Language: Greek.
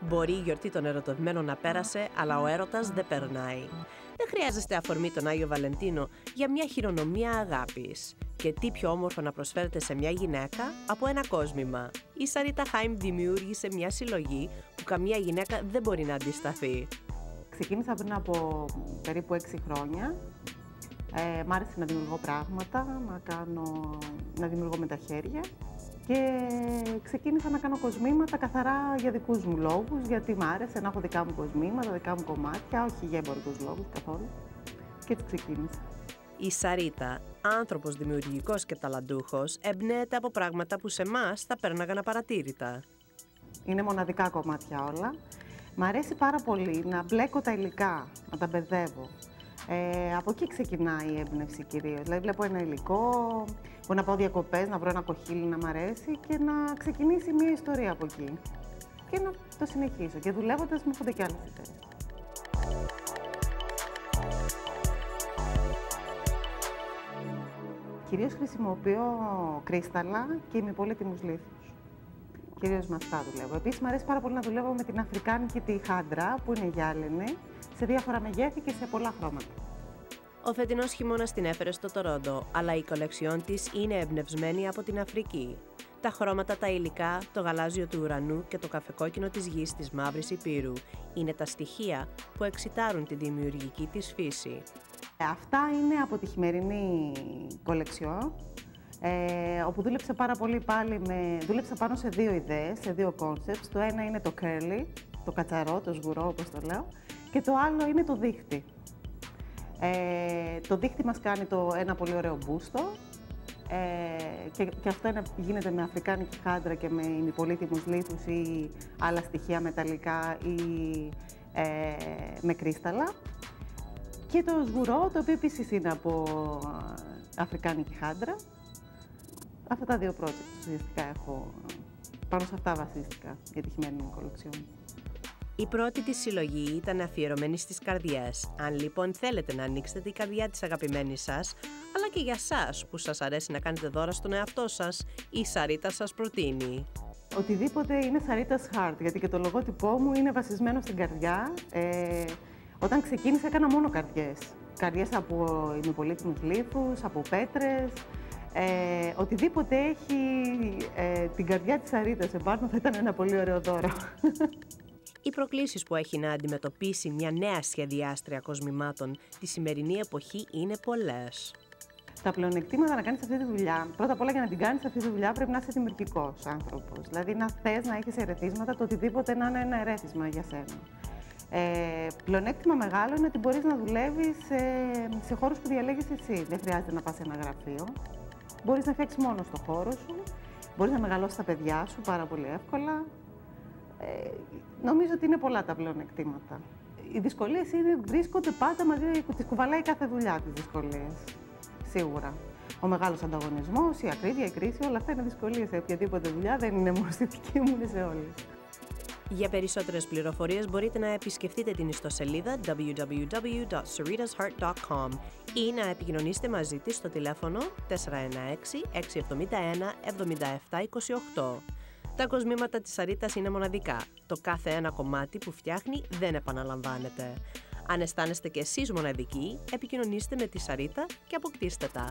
Μπορεί η γιορτή των ερωτευμένων να πέρασε, αλλά ο έρωτας δεν περνάει. Δεν χρειάζεστε αφορμή τον Άγιο Βαλεντίνο για μια χειρονομία αγάπης. Και τι πιο όμορφο να προσφέρετε σε μια γυναίκα από ένα κόσμημα. Η Σαρίτα Χάιμ δημιούργησε μια συλλογή που καμία γυναίκα δεν μπορεί να αντισταθεί. Ξεκίνησα πριν από περίπου 6 χρόνια. Μ' άρεσε να δημιουργώ πράγματα, να δημιουργώ με τα χέρια και ξεκίνησα να κάνω κοσμήματα καθαρά για δικούς μου λόγους, γιατί μ' άρεσε να έχω δικά μου κοσμήματα, δικά μου κομμάτια, όχι για εμπορικούς λόγους καθόλου. Και έτσι ξεκίνησα. Η Σαρίτα, άνθρωπος δημιουργικός και ταλαντούχος, εμπνέεται από πράγματα που σε εμάς θα πέρναγαν απαρατήρητα. Είναι μοναδικά κομμάτια όλα. Μ' αρέσει πάρα πολύ να μπλέκω τα υλικά, να τα μπερδεύω. Από εκεί ξεκινάει η έμπνευση κυρίως. Δηλαδή βλέπω ένα υλικό, μπορώ να πάω διακοπές, να βρω ένα κοχύλι να μ' αρέσει και να ξεκινήσει μια ιστορία από εκεί. Και να το συνεχίσω. Και δουλεύοντας μου έρχονται και άλλες ιδέες. Κυρίως χρησιμοποιώ κρίσταλα και ημιπολίτιμους λίθους. Κυρίως με αυτά δουλεύω. Επίσης, μου αρέσει πάρα πολύ να δουλεύω με την αφρικάνικη τη χάντρα, που είναι γυάλινη, σε διάφορα μεγέθη και σε πολλά χρώματα. Ο φετινός χειμώνας την έφερε στο Τορόντο, αλλά η κολεξιόν της είναι εμπνευσμένη από την Αφρική. Τα χρώματα, τα υλικά, το γαλάζιο του ουρανού και το καφεκόκκινο της γης της Μαύρης Υπήρου είναι τα στοιχεία που εξητάρουν τη δημιουργική της φύση. Αυτά είναι από τη χειμερινή κολεξιόν, όπου δούλεψα πάρα πολύ δούλεψα πάνω σε 2 ιδέες, σε 2 concepts. Το ένα είναι το curly, το κατσαρό, το σγουρό όπως το λέω, και το άλλο είναι το δίχτυ. Το δίχτυ μας κάνει ένα πολύ ωραίο μπούστο και αυτό γίνεται με αφρικάνικη χάντρα και με ημιπολίτιμους λίθους ή άλλα στοιχεία μεταλλικά ή με κρίσταλα. Και το σγουρό, το οποίο επίσης είναι από αφρικάνικη χάντρα. Αυτά τα 2 projects ουσιαστικά έχω, πάνω σε αυτά βασίστηκα για τη χειμερινή κολεξιόν. Η πρώτη της συλλογή ήταν αφιερωμένη στις καρδιές. Αν λοιπόν θέλετε να ανοίξετε την καρδιά της αγαπημένης σας, αλλά και για σας που σας αρέσει να κάνετε δώρα στον εαυτό σας, η Σαρίτα σας προτείνει. Οτιδήποτε είναι Σαρίτας Heart, γιατί και το λογότυπό μου είναι βασισμένο στην καρδιά. Όταν ξεκίνησα έκανα μόνο καρδιές. Καρδιές από ημιπολίτιμους λίθους, από πέτρες. Οτιδήποτε έχει την καρδιά της Σαρίτας επάνω θα ήταν ένα πολύ ωραίο δώρο. Οι προκλήσεις που έχει να αντιμετωπίσει μια νέα σχεδιάστρια κοσμημάτων τη σημερινή εποχή είναι πολλές. Τα πλεονεκτήματα να κάνεις αυτή τη δουλειά, πρώτα απ' όλα για να την κάνεις αυτή τη δουλειά πρέπει να είσαι δημιουργικός άνθρωπος. Δηλαδή να θες να έχεις ερεθίσματα, το οτιδήποτε να είναι ένα ερέθισμα για σένα. Πλεονέκτημα μεγάλο είναι ότι μπορείς να δουλεύεις σε χώρους που διαλέγεις εσύ. Δεν χρειάζεται να πας σε ένα γραφείο. Μπορείς να φτιάξεις μόνο στο χώρο σου. Μπορείς να μεγαλώσεις τα παιδιά σου πάρα πολύ εύκολα. Νομίζω ότι είναι πολλά τα πλεονεκτήματα. Οι δυσκολίες βρίσκονται πάντα μαζί, τις κουβαλάει κάθε δουλειά τις δυσκολίες. Σίγουρα. Ο μεγάλος ανταγωνισμός, η ακρίβεια, η κρίση, όλα αυτά είναι δυσκολίες σε οποιαδήποτε δουλειά, δεν είναι μόνο στη δική μου, είναι σε όλες. Για περισσότερες πληροφορίες μπορείτε να επισκεφτείτε την ιστοσελίδα www.saritasheart.com ή να επικοινωνήσετε μαζί της στο τηλέφωνο 416-671-7728. Τα κοσμήματα της Σαρίτας είναι μοναδικά. Το κάθε ένα κομμάτι που φτιάχνει δεν επαναλαμβάνεται. Αν αισθάνεστε και εσείς μοναδικοί, επικοινωνήστε με τη Σαρίτα και αποκτήστε τα.